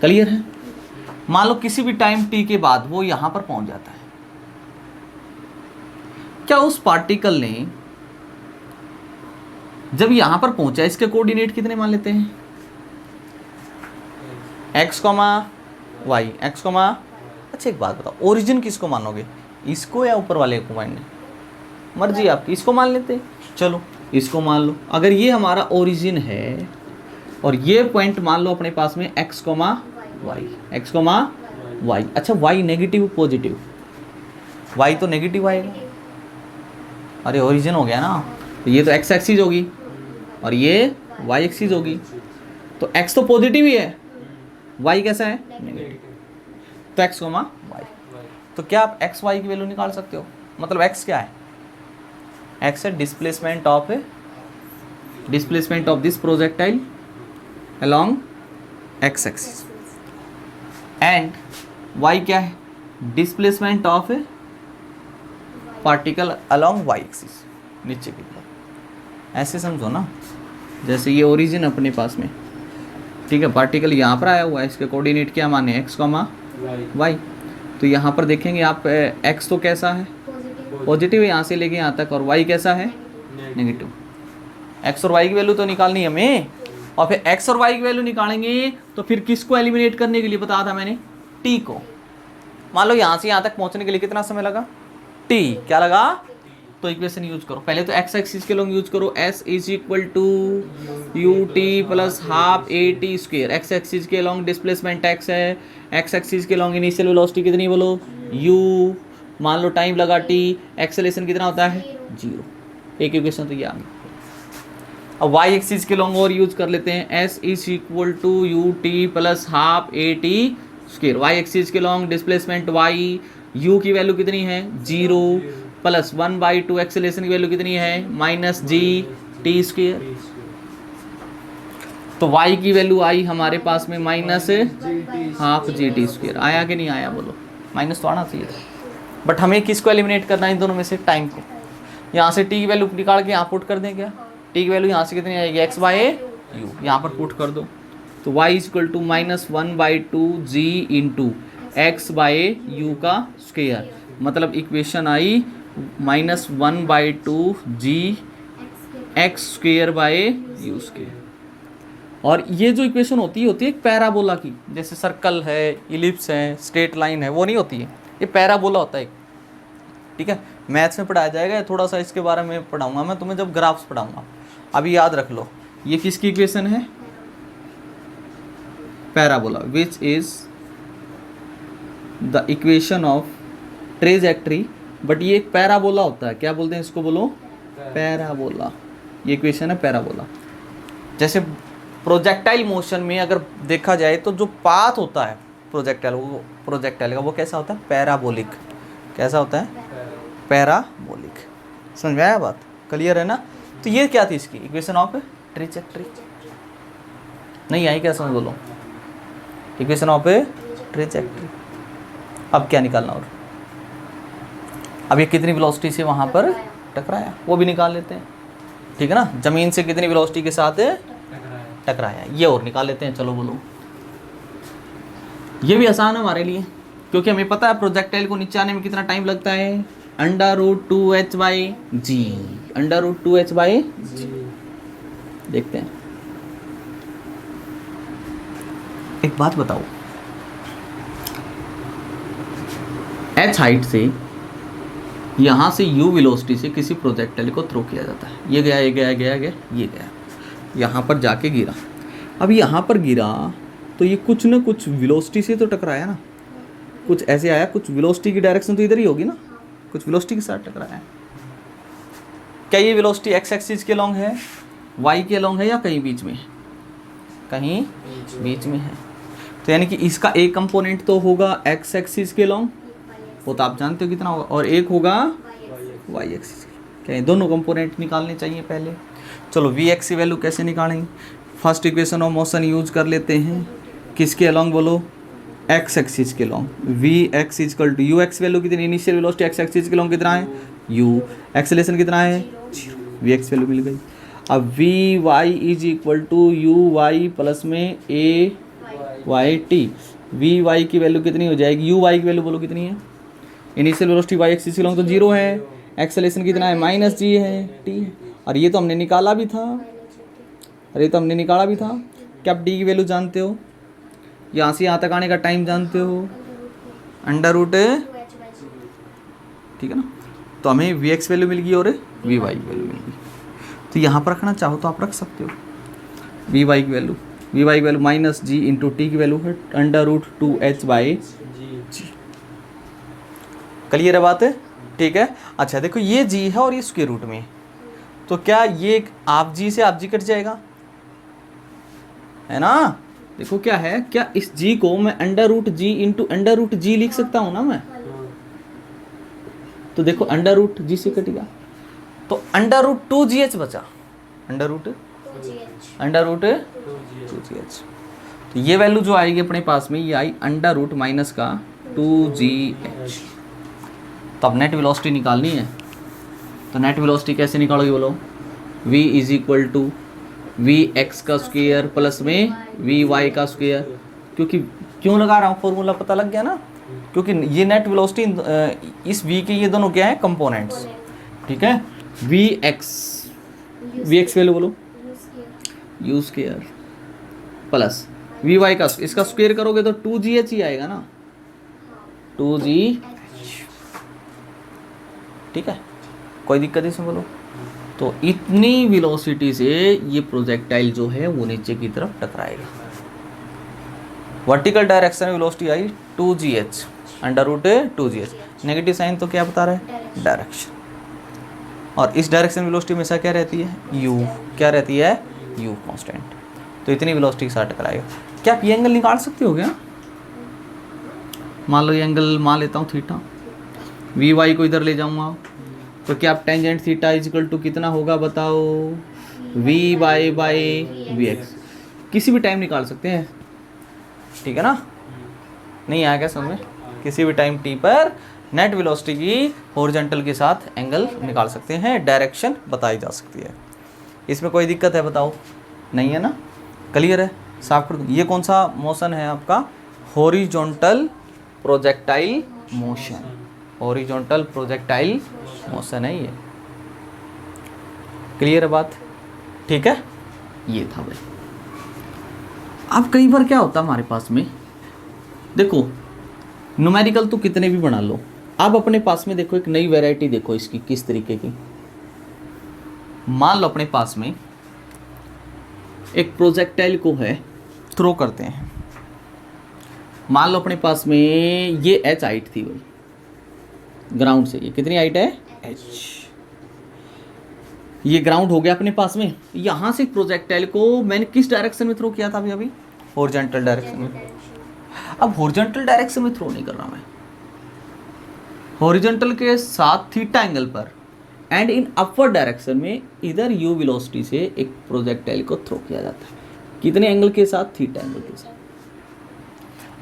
क्लियर है। मान लो किसी भी टाइम t के बाद वो यहां पर पहुंच जाता है, क्या उस पार्टिकल ने जब यहां पर पहुंचा, इसके कोऑर्डिनेट कितने मान लेते हैं, x, y, x, अच्छा एक बात बताओ, ओरिजिन किसको मानोगे, इसको या ऊपर वाले को मानने, मर्जी आपकी, इसको मान लेते हैं। चलो इसको मान लो, अगर ये हमारा ओरिजिन है और ये पॉइंट मान लो अपने पास में x, y, अच्छा y नेगेटिव पॉजिटिव, y तो नेगेटिव आएगा, अरे ओरिजिन हो गया ना, तो ये तो x एक्सिस होगी और ये y एक्सिस होगी, तो x तो पॉजिटिव ही है, y कैसा है नेगेटिव, तो x, y। तो क्या आप x, y की वैल्यू निकाल सकते हो, मतलब x क्या है, x है displacement of this projectile along x axis, and y क्या है, displacement of particle along y axis, नीचे की तरफ। ऐसे समझो ना, जैसे ये ओरिजिन अपने पास में, ठीक है, पार्टिकल यहाँ पर आया हुआ है, इसके कोऑर्डिनेट क्या माने x, y, तो यहाँ पर देखेंगे आप x तो कैसा है पॉजिटिव है यहाँ से लेके यहाँ तक, और y कैसा है नेगेटिव। x और y की वैल्यू तो निकालनी है हमें, और फिर x और y की वैल्यू निकालेंगे तो फिर किसको एलिमिनेट करने के लिए बताया था मैंने, t को। मान लो यहाँ से यहाँ तक पहुँचने के लिए कितना समय लगा, t, क्या लगा, तो इक्वेशन यूज करो, पहले तो x एक्सिस के लॉन्ग यूज करो, s is equal to U T plus half A T square, x axis के लॉन्ग डिस्प्लेसमेंट x है, x एक्सिस के लॉन्ग इनिशियल वेलोसिटी कितनी बोलो u, मान लो टाइम लगा t, एक्सेलेरेशन कितना होता है 0, एक इक्वेशन तो ये आ गई। अब y एक्सिस के लॉन्ग और यूज कर लेते हैं, s is equal to U T plus half A T square, y axis के लॉन्ग डिस्प्लेसमेंट y, u की वैल्यू कितनी है 0 प्लस 1/2, एक्सेलेरेशन की वैल्यू कितनी है माइनस जी टी स्क्वेयर, तो y की वैल्यू आई हमारे पास में minus half g t square, आया कि नहीं आया बोलो, माइनस तो आना चाहिए था, बट हमें किसको एलिमिनेट करना है इन दोनों में से, टाइम को। यहाँ से t की वैल्यू निकाल के यहाँ पुट कर दें, क्या t की वैल्यू यहाँ से कितनी आएगी x/u, यहाँ पर पुट कर दो, तो y is equal to -1/2 g into x/u का स्क्वेयर, मतलब इक्वेशन आई -1/2 g x square by u square. और ये जो इक्वेशन होती है एक पैराबोला की, जैसे सर्कल है, इलिप्स है, स्ट्रेट लाइन है, वो नहीं होती है, ये पैराबोला होता है, ठीक है। मैथ्स में पढ़ाया जाएगा, थोड़ा सा इसके बारे में पढ़ाऊंगा मैं तुम्हें जब ग्राफ्स पढ़ाऊंगा, अभी याद रख लो ये किसकी इक्वेशन है, parabola, which is the equation of trajectory, but ये एक पैराबोला होता है, क्या बोलते हैं इसको बोलो, पैराबोला, ये इक्वेशन है पैराबोला। जैसे प्रोजेक्टाइल मोशन में अगर देखा जाए तो जो पाथ होता है प्रोजेक्टाइल का वो कैसा होता है, पैराबोलिक, कैसा होता है पैराबोलिक, समझ में आया बात, क्लियर है ना। तो ये क्या थी इसकी इक्वेशन ऑफ ट्रेजेक्टरी, नहीं आई क्या समझ बोलो, इक्वेशन ऑफ ट्रेजेक्टरी। अब क्या निकालना, और अब ये कितनी वेलोसिटी से वहाँ पर टकराया वो भी निकाल लेते हैं, ठीक है ना, ज़मीन से कितनी वेलोसिटी के साथ टकराया ये और निकाल लेते हैं। चलो बोलो, ये भी आसान है हमारे लिए, क्योंकि हमें पता है प्रोजेक्टाइल को नीचे आने में कितना टाइम लगता है, √2h/g, √2h/g। देखते हैं, एक बात बताओ, h हाइट से यहां से u वेलोसिटी से किसी प्रोजेक्टाइल को थ्रो किया जाता है, ये गया, ये गया, गया, गया, ये गया, यहाँ पर जाके गिरा। अब यहाँ पर गिरा तो ये कुछ ना कुछ वेलोसिटी से तो टकराया ना, कुछ ऐसे आया, कुछ वेलोसिटी की डायरेक्शन तो इधर ही होगी ना, कुछ वेलोसिटी के साथ टकराया। क्या ये वेलोसिटी एक्स एक्सिस के लॉन्ग है, वाई के लॉन्ग है, या कहीं बीच में है? कहीं बीच में है। तो यानी कि इसका एक कंपोनेंट तो होगा एक्स एक्सिस के लॉन्ग, वो तो आप जानते हो कितना होगा, और एक होगा वाई एक्सिस। क्या ये दोनों कंपोनेंट निकालने चाहिए पहले? चलो वी एक्स की वैल्यू कैसे निकालेंगे? First equation of motion use कर लेते हैं। किसके अलॉन्ग बोलो? एक्स एक्सिस के long. V x is equal to u x value कितनी, इनिशियल वेलोसिटी एक्स एक्सिस के लॉन्ग कितना है यू, एक्सेलेरेशन कितना है 0, वी एक्स वैल्यू मिल गई। अब v y is equal to u y plus में ए वाई टी। वी वाई की वैल्यू कितनी हो जाएगी, यू वाई की वैल्यू बोलो कितनी है? इनिशियल वेलोसिटी वाई एक्सिस के लॉन्ग तो 0 है, एक्सेलेरेशन कितना है माइनस जी है, टी है, और ये तो हमने निकाला भी था, अरे तो हमने निकाला भी था। क्या आप डी की वैल्यू जानते हो? यहाँ से यहाँ तक आने का टाइम जानते हो? √, ठीक है ना। तो हमें वी एक्स वैल्यू मिल गई और वी वाई की वैल्यू मिल गई। तो यहाँ पर रखना चाहो तो आप रख सकते हो वी वाई की वैल्यू, वी वाई की वैल्यू माइनस जी इंटू टी की वैल्यू है √2h/g। क्लियर है बात है? ठीक है। अच्छा देखो ये जी है और ये स्क्वायर रूट में, तो क्या ये आप जी से आप जी कट जाएगा, है ना? देखो क्या है, क्या इस जी को मैं √g इंटू √g लिख सकता हूँ ना मैं? तो देखो √g से कट गया, तो √2gh बचा, √2gh। तो ये वैल्यू जो आएगी अपने पास में, ये आई √ माइनस का 2gh। तो अब नेट वेलोसिटी निकालनी है, तो नेट वेलोसिटी कैसे निकालोगे बोलो? v is equal to v x का स्क्वायर प्लस में वी वाई का स्क्वायर। क्योंकि क्यों लगा रहा हूँ, फॉर्मूला पता लग गया ना, क्योंकि ये नेट वेलोसिटी इस v के ये दोनों क्या है कंपोनेंट्स, ठीक है। वी एक्स वैल्यू बोलो u square plus v y का, इसका स्क्वायर करोगे तो 2gh ही आएगा ना, 2g, ठीक है। कोई दिक्कत इसमें बोलो? तो इतनी वेलोसिटी से ये प्रोजेक्टाइल जो है वो नीचे की तरफ टकराएगा। वर्टिकल डायरेक्शन में वेलोसिटी आई 2gh, √2gh। नेगेटिव साइन तो क्या बता रहा है? डायरेक्शन। और इस डायरेक्शन वेलोसिटी हमेशा क्या रहती है? u। क्या रहती है? u constant. तो इतनी वेलोसिटी के साथ टकराएगा। क्या आप ये एंगल निकाल सकते हो क्या? मान लो ये एंगल मान लेता हूँ थीटा, वी वाई को इधर ले जाऊंगा, तो क्या आप टेंजेंट थीटा इजिकल टू कितना होगा बताओ? V y by v x. किसी भी टाइम निकाल सकते हैं, ठीक है ना? नहीं आया क्या समझ? किसी भी टाइम टी पर नेट वेलोसिटी की हॉरिजॉन्टल के साथ एंगल निकाल सकते हैं, डायरेक्शन बताई जा सकती है। इसमें कोई दिक्कत है बताओ? नहीं है ना? क्लियर है? साफ कर दूं। ये कौन सा मोशन है आपका? Horizontal projectile motion. Horizontal projectile motion है ये। क्लियर है बात? ठीक है, ये था भाई। अब कई बार क्या होता है हमारे पास में, देखो न्यूमेरिकल तो कितने भी बना लो, अब अपने पास में देखो एक नई वैरायटी देखो इसकी किस तरीके की। मान लो अपने पास में एक प्रोजेक्टाइल को है थ्रो करते हैं, मान लो अपने पास में ये h हाइट थी भाई ग्राउंड से, ये कितनी हाइट है? h। ये ग्राउंड हो गया अपने पास में। यहाँ से प्रोजेक्टाइल को मैंने किस डायरेक्शन में थ्रो किया था अभी? हॉरिजॉन्टल डायरेक्शन में। अब हॉरिजॉन्टल डायरेक्शन में थ्रो नहीं कर रहा मैं, हॉरिजॉन्टल के साथ थीटा एंगल पर, एंड इन अपवर्ड डायरेक्शन में इधर u वेलोसिटी से एक प्रोजेक्टाइल को थ्रो किया जाता है। कितने एंगल के साथ? थीटा एंगल के साथ।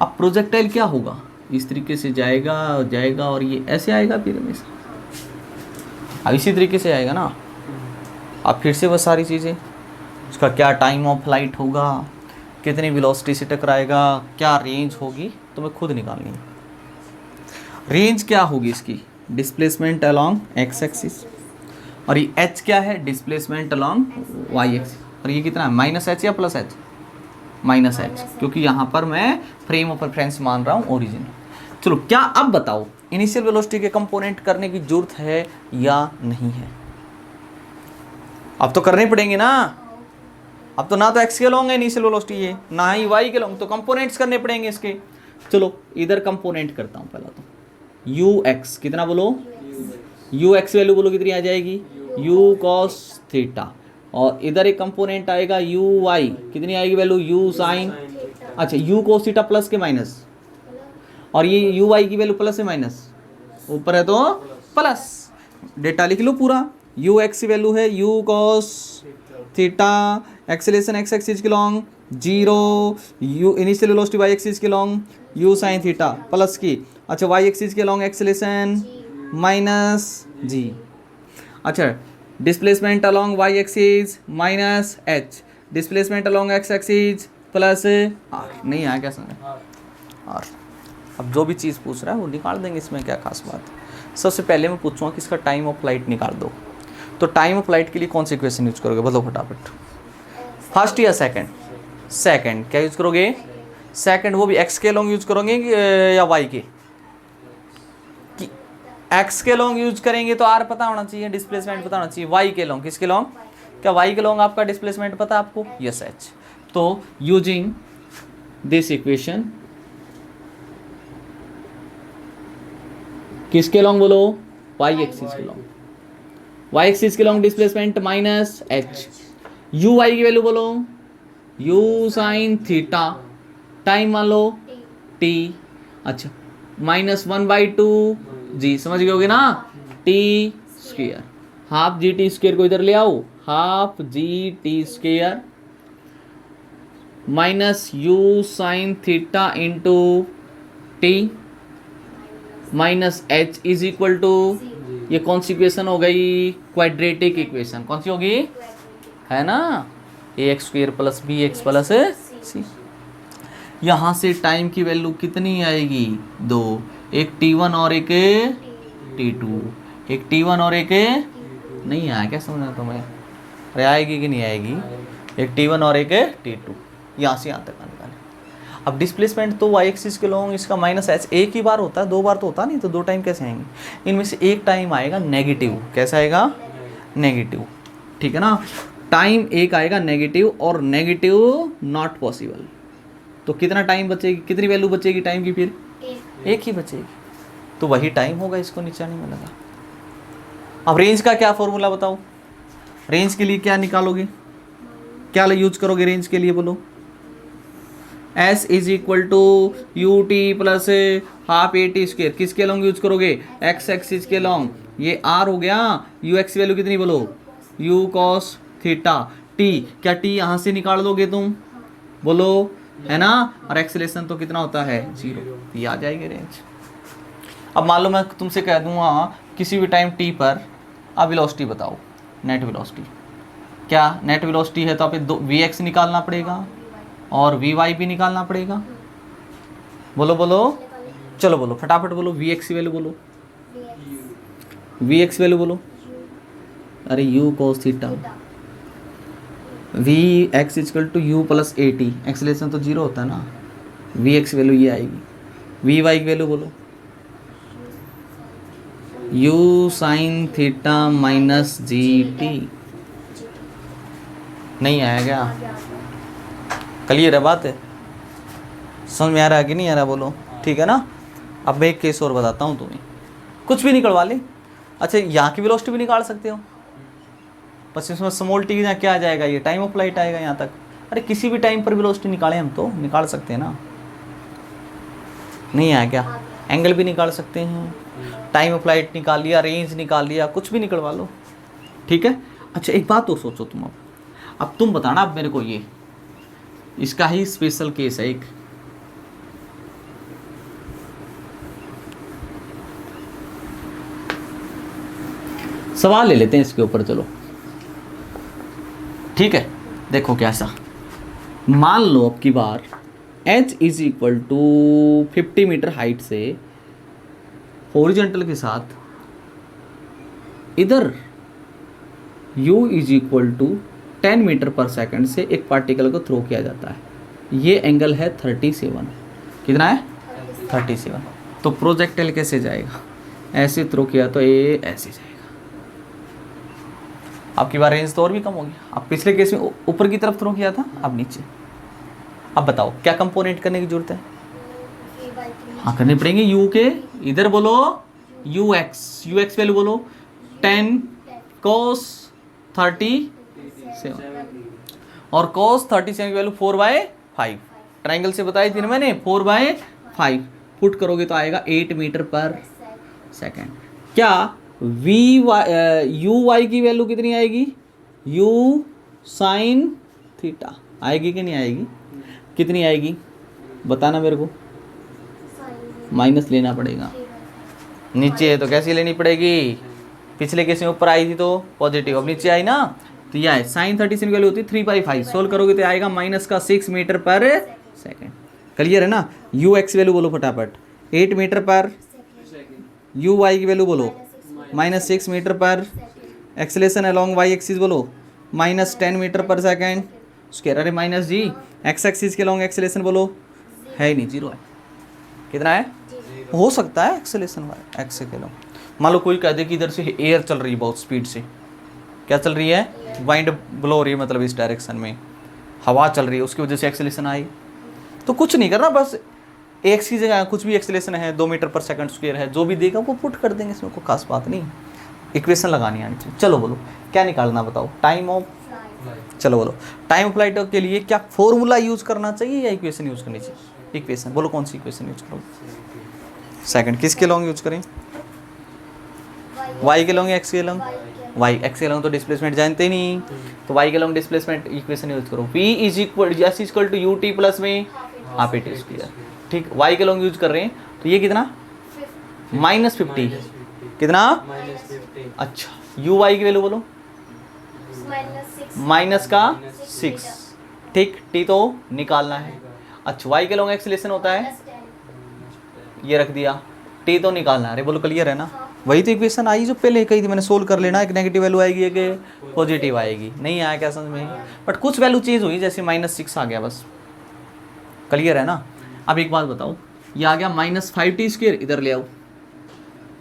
अब प्रोजेक्टाइल क्या होगा? इस तरीके से जाएगा जाएगा और ये ऐसे आएगा फिर हमेशा, अब इसी तरीके से आएगा ना। अब फिर से वो सारी चीज़ें, उसका क्या टाइम ऑफ फ्लाइट होगा, कितनी वेलोसिटी से टकराएगा, क्या रेंज होगी, तुम्हें खुद निकालनी है। रेंज क्या होगी इसकी? डिस्प्लेसमेंट अलोंग एक्स एक्सिस, और ये एच क्या है, डिस्प्लेसमेंट अलोंग वाई एक्सिस। और ये कितना है, माइनस एच या प्लस एच, माइनस एच, क्योंकि यहाँ पर मैं फ्रेम ऑफ रेफरेंस मान रहा हूँ ओरिजिन। चलो क्या अब बताओ इनिशियल वेलोसिटी के कंपोनेंट करने की जरूरत है या नहीं है? अब तो करने पड़ेंगे ना, अब तो ना तो एक्स के लॉन्ग है इनिशियल वेलोसिटी है, ना ही वाई के लॉन्ग, तो कंपोनेंट्स करने पड़ेंगे इसके। चलो इधर कंपोनेंट करता हूँ पहला तो, यू एक्स कितना बोलो, यू एक्स वैल्यू बोलो कितनी आ जाएगी, यू कॉस थीटा, और इधर एक कंपोनेंट आएगा यू वाई, कितनी आएगी वैल्यू, यू साइन, अच्छा यू कॉस थीटा प्लस के माइनस, और ये यू वाई की वैल्यू प्लस है माइनस, ऊपर है तो प्लस, डेटा लिख लो पूरा, यू एक्स की वैल्यू है u cos theta, acceleration x axis के long 0, u initial velocity y axis के long u sine theta plus की, अच्छा वाई एक्सिस के लॉन्ग एक्सेलेरेशन माइनस जी, अच्छा displacement along y axis minus h, displacement along x axis plus r, नहीं आया क्या समझ आर। अब जो भी चीज़ पूछ रहा है वो निकाल देंगे, इसमें क्या खास बात है। सबसे पहले मैं पूछूंगा कि इसका टाइम ऑफ फ्लाइट निकाल दो, तो टाइम ऑफ फ्लाइट के लिए कौन सी इक्वेशन यूज करोगे बताओ फटाफट, फर्स्ट या सेकंड, सेकंड क्या यूज करोगे, सेकंड, वो भी एक्स के लॉन्ग यूज करोगे या वाई के, एक्स के लॉन्ग यूज करेंगे तो आर पता होना चाहिए, डिस्प्लेसमेंट पता होना चाहिए, वाई के लॉन्ग, किसके लॉन्ग, क्या वाई के लॉन्ग आपका डिस्प्लेसमेंट पता है आपको, यस एच। तो यूजिंग दिस इक्वेशन किसके लॉन्ग बोलो, वाई एक्सिस के लॉन्ग, वाई एक्सिस के long displacement minus h, u y की वैल्यू बोलो यू साइन थीटा, टाइम मान लो टी, अच्छा -1/2 जी, समझ गए होगे ना, t square, half g t square को इधर ले आओ, half g t square minus u sine theta into t minus h is equal to, ये कौन सी इक्वेशन हो गई, क्वाड्रेटिक इक्वेशन, कौन सी होगी, है ना, A X square plus B X plus C. यहाँ से टाइम की वैल्यू कितनी आएगी, दो, एक T1 और एक T2, एक T1 और एक, नहीं आया क्या समझना तुम्हें, अरे आएगी कि नहीं आएगी, एक T1 और एक T2, यहाँ से यहाँ तक निकाले। अब डिस्प्लेसमेंट तो वाई एक्सिस के लॉन्ग इसका माइनस एच एक ही बार होता है, दो बार तो होता नहीं, तो दो टाइम कैसे आएंगे, इनमें से एक टाइम आएगा नेगेटिव, कैसा आएगा, नेगेटिव, ठीक है ना, टाइम एक आएगा नेगेटिव, और नेगेटिव नॉट पॉसिबल, तो कितना टाइम बचेगी, कितनी वैल्यू बचेगी टाइम की, फिर एक ही बचेगी, तो वही टाइम होगा, इसको नीचा नहीं मिलेगा। अब रेंज का क्या फॉर्मूला बताओ, रेंज के लिए क्या निकालोगे, क्या यूज करोगे रेंज के लिए बोलो, S is equal to U T plus half A T square, किसके लॉन्ग यूज करोगे, एक्स एक्सिस के लॉन्ग, ये R हो गया, यू एक्स वैल्यू कितनी बोलो, यू कॉस थीटा, टी, क्या टी यहाँ से निकाल दोगे तुम, बोलो, है ना, और एक्सेलेरेशन तो कितना होता है 0, ये आ जाएगी रेंज। अब मान लो मैं तुमसे कह दूंगा किसी भी टाइम t पर अब वेलोसिटी बताओ, नेट वेलोसिटी, क्या नेट वेलोसिटी है तो आप वी एक्स निकालना पड़ेगा और वी वाई भी निकालना पड़ेगा, बोलो बोलो, चलो बोलो फटाफट बोलो, वी एक्स की वैल्यू बोलो, वी एक्स वैल्यू बोलो, अरे u cos theta, v x is equal to u plus a t, acceleration तो 0 होता है ना, वी एक्स वैल्यू ये आएगी, वी वाई की वैल्यू बोलो, u sine theta minus G T, नहीं आया क्या, क्लियर है बात है, समझ में आ रहा है कि नहीं आ रहा, बोलो, ठीक है ना। अब मैं एक केस और बताता हूँ तुम्हें, कुछ भी निकलवा ले, अच्छा यहाँ की वेलोसिटी भी निकाल सकते हो, बस इसमें स्मॉल टी क्या आ जाएगा, ये टाइम ऑफ फ्लाइट आएगा यहाँ तक, अरे किसी भी टाइम पर वेलोसिटी निकालें हम तो निकाल सकते हैं ना, नहीं आया क्या, एंगल भी निकाल सकते हैं, टाइम ऑफ फ्लाइट निकाल लिया, रेंज निकाल लिया, कुछ भी निकलवा लो, ठीक है। अच्छा एक बात और सोचो तुम, अब तुम बताना अब मेरे को, ये इसका ही स्पेशल केस है एक, सवाल ले लेते हैं इसके ऊपर, चलो ठीक है। देखो कैसा, मान लो अब की बार h is equal to 50 metre height से हॉरिजॉन्टल के साथ इधर u is equal to 10 metre per second से एक पार्टिकल को थ्रो किया जाता है। ये एंगल है 37। कितना है? 37। तो प्रोजेक्टाइल कैसे जाएगा? ऐसे थ्रो किया तो ये ऐसे जाएगा। आपकी बार रेंज तो और भी कम होगी। अब पिछले केस में ऊपर की तरफ थ्रो किया था, अब नीचे। अब बताओ क्या कंपोनेंट करने की जरूरत है? हाँ करने पड़ेंगे। u के इधर बोलो ux वैल्यू बोलो 10 cos 37 और cos 37 की वैल्यू 4/5। ट्राइंगल से बताई थी ना मैंने, 4/5 पुट करोगे तो आएगा 8 मीटर पर सेकेंड। क्या u y की वैल्यू कितनी आएगी? u sin थीटा आएगी कि नहीं आएगी? कितनी आएगी बताना मेरे को। माइनस लेना पड़ेगा। नीचे है तो कैसी लेनी पड़ेगी? पिछले केस में ऊपर आई थी तो पॉजिटिव, अब नीचे आई ना तो यह है साइन 37 की वैल्यू होती है 3/5। सोल्व करोगे तो आएगा माइनस का 6 मीटर पर सेकेंड। क्लियर है ना? यू एक्स वैल्यू बोलो फटाफट 8 मीटर पर, यू वाई की वैल्यू बोलो -6 मीटर पर, एक्सेलेरेशन अलोंग वाई एक्सिस बोलो -10 मीटर पर सेकेंड स्क्वायर। अरे माइनस जी एक्स एक्सिस के लॉन्ग एक्सेलेरेशन बोलो है ही नहीं, 0 है। कितना है? हो सकता है एक्सेलेरेशन वाई एक्स के लॉन्ग। मान लो कोई कह दे कि इधर से एयर चल रही है बहुत स्पीड से। क्या चल रही है? वाइंड ब्लो हो रही है, मतलब इस डायरेक्शन में हवा चल रही है, उसकी वजह से एक्सेलेरेशन आई। तो कुछ नहीं करना, बस एक्स की जगह कुछ भी एक्सेलेरेशन है 2 मीटर पर सेकंड स्क्वायर है, जो भी देगा वो पुट कर देंगे, इसमें कोई खास बात नहीं। इक्वेशन लगानी आनी चाहिए। चलो बोलो क्या निकालना बताओ? टाइम ऑफ, चलो बोलो टाइम ऑफ फ्लाइट के लिए क्या फॉर्मूला यूज करना चाहिए या इक्वेशन यूज करनी चाहिए? इक्वेशन बोलो, कौन सी इक्वेशन यूज करोगे? सेकंड किसके लॉन्ग यूज करें? y के लॉन्ग या x के लॉन्ग? y x के लॉन्ग तो डिस्प्लेसमेंट जानते ही नहीं, तो y के लॉन्ग डिस्प्लेसमेंट इक्वेशन यूज करो। v is equal s equal to ut plus में हाफ एट स्क्वायर। ठीक, y के लॉन्ग यूज कर रहे हैं तो ये कितना? -50। कितना? अच्छा u y की वैल्यू बोलो माइनस का 6। ठीक, t तो निकालना है। अच्छा y के लॉन्ग एक्सेलेरेशन होता है, ये रख दिया, t तो निकालना है। अरे बोलो क्लियर है ना? वही तो इक्वेशन आई जो पहले कही थी मैंने, सोल्व कर लेना। एक नेगेटिव वैल्यू आएगी, एक पॉजिटिव आएगी। नहीं आया क्या समझ में? बट कुछ वैल्यू चेंज हुई, जैसे -6 आ गया बस। क्लियर है ना? अब एक बात बताओ, ये आ गया -5t स्क्वायर, इधर ले आओ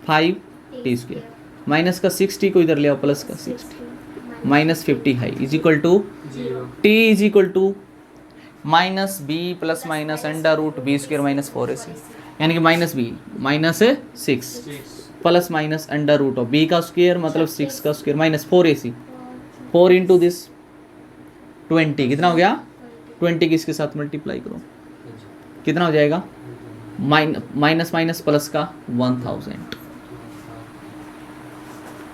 5t स्क्वायर, माइनस का 6t को इधर ले आओ प्लस का 6t, -50 है is equal to t is equal to -b plus minus under root b square -4ac, यानी कि -6 plus minus under root of b का स्क्वायर मतलब 6 का स्क्वायर -4ac, 4 इंटू दिस 20। कितना हो गया? 20 की इसके साथ मल्टीप्लाई करो, कितना हो जाएगा? माइनस माइनस प्लस का 1000।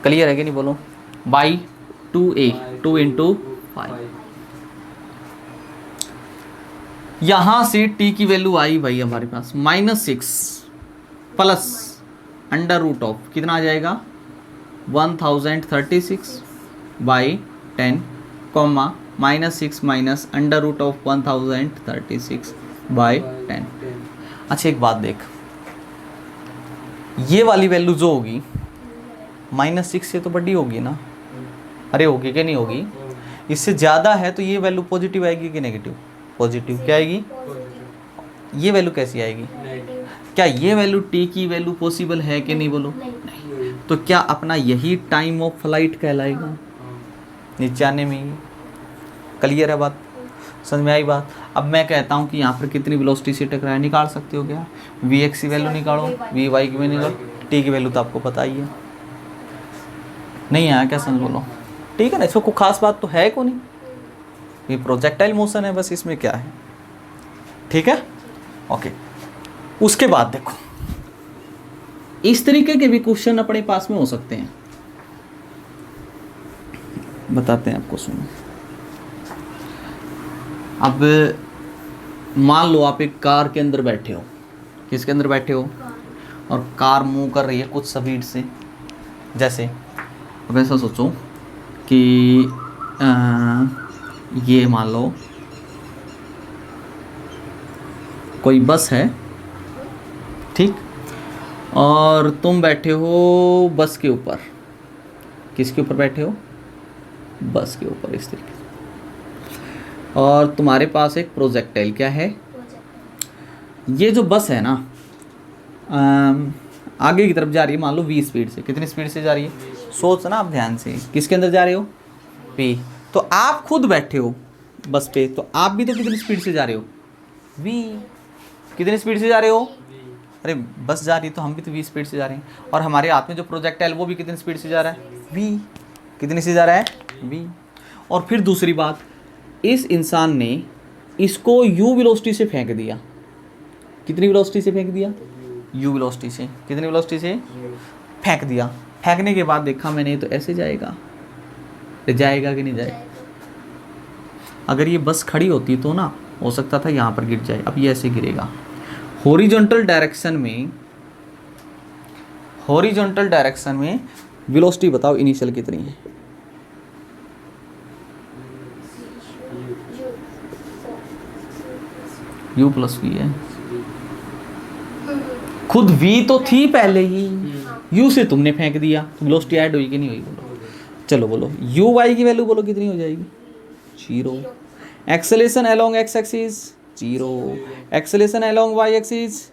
क्लियर है कि नहीं बोलो? By 2a, 2 into 5। यहां से t की वैल्यू आई भाई हमारे पास -6 प्लस अंडर रूट ऑफ कितना आ जाएगा? 1036 by 10 comma -6 minus under root of 1036 by 10। अच्छा एक बात देख, ये वाली वैल्यू जो होगी -6 से तो बड़ी होगी ना? अरे होगी कि नहीं होगी? इससे ज़्यादा है तो ये वैल्यू पॉजिटिव आएगी कि नेगेटिव? पॉजिटिव। क्या आएगी? ये वैल्यू कैसी आएगी? क्या ये वैल्यू t की वैल्यू पॉसिबल है कि नहीं बोलो? नहीं। तो क्या अपना यही टाइम ऑफ फ्लाइट कहलाएगा नीचे आने में ही? क्लियर है बात? समझ में आई बात? अब मैं कहता हूँ कि यहाँ पर कितनी वेलोसिटी से टकराया, निकाल सकते हो क्या? vx की वैल्यू निकालो, vy की वैल्यू निकालो, t की वैल्यू तो आपको पता ही है। नहीं आया क्या समझ बोलो? ठीक है ना, इसमें कोई खास बात तो है को नहीं, ये प्रोजेक्टाइल मोशन है बस, इसमें क्या है? ठीक है, ओके। उसके बाद देखो इस तरीके के भी क्वेश्चन अपने पास में हो सकते हैं, बताते हैं आपको, सुनो। अब मान लो आप एक कार के अंदर बैठे हो, किसके अंदर बैठे हो? और कार मूव कर रही है कुछ स्पीड से, जैसे अब ऐसा सोचो कि ये मान लो कोई बस है, ठीक, और तुम बैठे हो बस के ऊपर, किसके ऊपर बैठे हो? बस के ऊपर, इस तरीके से। और तुम्हारे पास एक प्रोजेक्टाइल क्या है? प्रोजेक्टाइल। ये जो बस है ना आगे की तरफ जा रही है, मान लो v स्पीड से। कितनी स्पीड से जा रही है? सोचना आप ध्यान से, किसके अंदर जा रहे हो? p। तो आप खुद बैठे हो बस पे, तो आप भी तो कितनी स्पीड से जा रहे हो? v। कितनी स्पीड से जा रहे हो? अरे बस जा रही है तो हम भी तो v स्पीड से जा रहे हैं। और हमारे हाथ में जो प्रोजेक्टाइल वो भी कितनी स्पीड से जा रहा है? v। कितनी से जा रहा है? v। और फिर दूसरी बात, इस इंसान ने इसको u वेलोसिटी से फेंक दिया। कितनी वेलोसिटी से फेंक दिया? u वेलोसिटी से। कितनी वेलोसिटी से फेंक दिया? फेंकने के बाद देखा मैंने तो ऐसे जाएगा, तो जाएगा कि नहीं जाएगा? अगर ये बस खड़ी होती तो ना हो सकता था यहाँ पर गिर जाए, अब ये ऐसे गिरेगा। हॉरिजॉन्टल डायरेक्शन में वेलोसिटी बताओ इनिशियल कितनी है? u प्लस वी है। खुद v तो थी पहले ही, u से तुमने फेंक दिया तो वेलोसिटी ऐड हुई कि नहीं हुई? बोलो, चलो बोलो। u y की वैल्यू बोलो कितनी हो जाएगी? 0। Acceleration along x axis 0, acceleration along y axis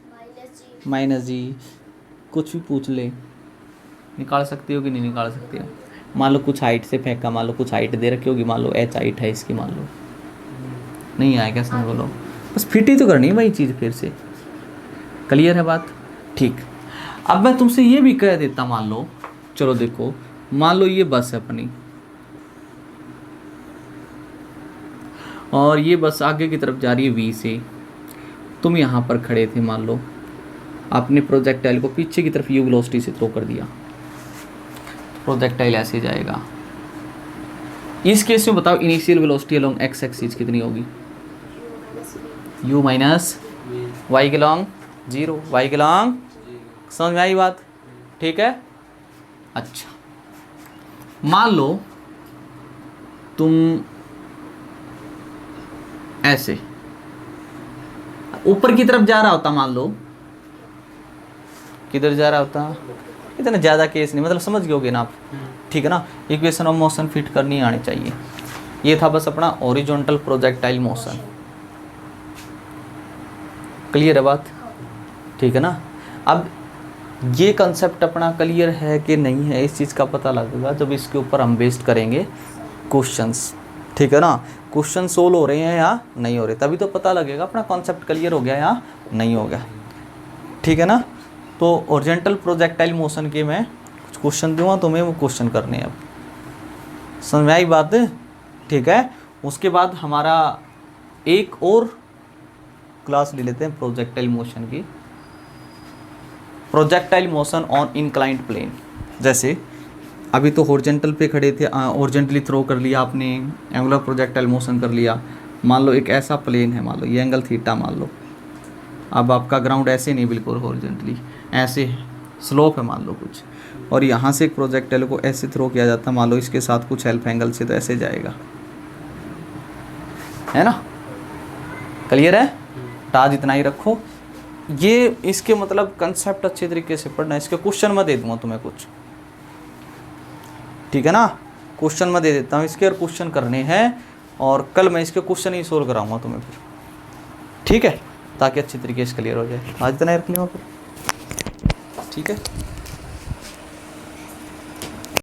-g। कुछ भी पूछ ले, निकाल सकती हो कि नहीं निकाल सकती हो? मान लो कुछ हाइट से फेंका, मान लो कुछ हाइट दे रखी होगी, मान लो h हाइट है इसकी, मान लो नहीं आएगा समझ। बोलो बस फिट ही तो करनी है वही चीज़ फिर से। क्लियर है बात? ठीक। अब मैं तुमसे ये भी कह देता, मान लो, चलो देखो, मान लो ये बस है अपनी, और ये बस आगे की तरफ जा रही है v से। तुम यहाँ पर खड़े थे, मान लो आपने प्रोजेक्टाइल को पीछे की तरफ u वेलोसिटी से थ्रो कर दिया, प्रोजेक्टाइल ऐसे जाएगा। इस केस में बताओ initial velocity along x axis कितनी होगी? u माइनस y के लॉन्ग 0, y के लॉन्ग। समझ में आई बात? ठीक है। अच्छा, मान लो तुम ऐसे ऊपर की तरफ जा रहा होता, मान लो किधर जा रहा होता, इतना ज़्यादा केस नहीं, मतलब समझ गए होगे ना आप? ठीक है ना। इक्वेशन ऑफ मोशन फिट करनी आनी चाहिए। ये था बस अपना हॉरिजॉन्टल प्रोजेक्टाइल मोशन। क्लियर है बात? ठीक है ना। अब ये कंसेप्ट अपना क्लियर है कि नहीं है, इस चीज़ का पता लगेगा जब इसके ऊपर हम बेस्ड करेंगे क्वेश्चंस। ठीक है ना। क्वेश्चन सोल्व हो रहे हैं या नहीं हो रहे, तभी तो पता लगेगा अपना कॉन्सेप्ट क्लियर हो गया या नहीं हो गया। ठीक है ना। तो हॉरिजॉन्टल प्रोजेक्टाइल मोशन के मैं कुछ क्वेश्चन दूंगा तुम्हें, वो क्वेश्चन करने हैं। अब समझ में आई बात? ठीक है। उसके बाद हमारा एक और क्लास ले लेते हैं प्रोजेक्टाइल मोशन की, projectile motion on inclined plane. जैसे अभी तो हॉरिजॉन्टल पे खड़े थे, हॉरिजॉन्टली थ्रो कर लिया आपने, एंगुलर प्रोजेक्टाइल मोशन कर लिया। मान लो एक ऐसा प्लेन है, मान लो ये एंगल थीटा मान लो। अब आपका ग्राउंड ऐसे नहीं बिल्कुल हॉरिजॉन्टली, ऐसे है, स्लोप है मान लो कुछ, और यहाँ से एक प्रोजेक्टाइल को ऐसे थ्रो किया जाता है, मान लो इसके साथ कुछ हेल्प एंगल से, तो ऐसे जाएगा, है ना। क्लियर है? आज इतना ही रखो। ये इसके मतलब कंसेप्ट अच्छे तरीके से पढ़ना। इसके क्वेश्चन मैं दे दूंगा तुम्हें कुछ, ठीक है ना। क्वेश्चन मैं दे देता हूँ इसके, और क्वेश्चन करने हैं, और कल मैं इसके क्वेश्चन ही सोल्व कराऊंगा तुम्हें फिर, ठीक है, ताकि अच्छी तरीके से क्लियर हो जाए। आज इतना ही रख लिया फिर, ठीक है।